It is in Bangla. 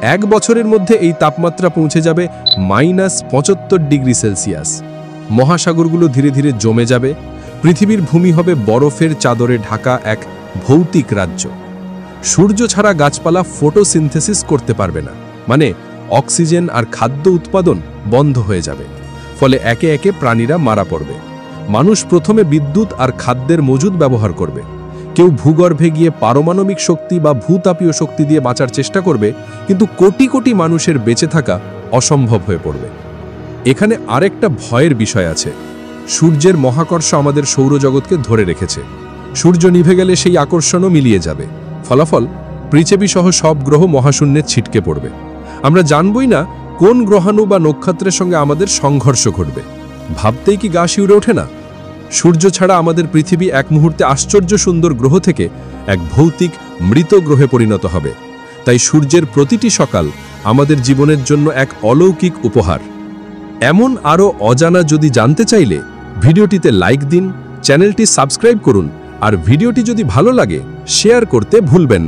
1 বছরের মধ্যে এই তাপমাত্রা পৌঁছে যাবে -75°C। মহাসাগরগুলো ধীরে ধীরে জমে যাবে, পৃথিবীর ভূমি হবে বরফের চাদরে ঢাকা এক ভৌতিক রাজ্য। সূর্য ছাড়া গাছপালা ফটোসিনথেসিস করতে পারবে না, মানে অক্সিজেন আর খাদ্য উৎপাদন বন্ধ হয়ে যাবে। ফলে একে একে প্রাণীরা মারা পড়বে। মানুষ প্রথমে বিদ্যুৎ আর খাদ্যের মজুদ ব্যবহার করবে। কেউ ভূগর্ভে গিয়ে পারমাণবিক শক্তি বা ভূতাপীয় শক্তি দিয়ে বাঁচার চেষ্টা করবে, কিন্তু কোটি কোটি মানুষের বেঁচে থাকা অসম্ভব হয়ে পড়বে। এখানে আরেকটা ভয়ের বিষয় আছে। সূর্যের মহাকর্ষ আমাদের সৌরজগৎকে ধরে রেখেছে। সূর্য নিভে গেলে সেই আকর্ষণও মিলিয়ে যাবে। ফলাফল, পৃথিবী সহ সব গ্রহ মহাশূন্যে ছিটকে পড়বে। আমরা জানবই না কোন গ্রহাণু বা নক্ষত্রের সঙ্গে আমাদের সংঘর্ষ ঘটবে। ভাবতেই কি গা শিউরে ওঠে না? সূর্য ছাড়া আমাদের পৃথিবী এক মুহূর্তে আশ্চর্য সুন্দর গ্রহ থেকে এক ভৌতিক মৃত গ্রহে পরিণত হবে। তাই সূর্যের প্রতিটি সকাল আমাদের জীবনের জন্য এক অলৌকিক উপহার। এমন আরও অজানা যদি জানতে চাইলে ভিডিওটিতে লাইক দিন, চ্যানেলটি সাবস্ক্রাইব করুন, আর ভিডিওটি যদি ভালো লাগে শেয়ার করতে ভুলবেন না।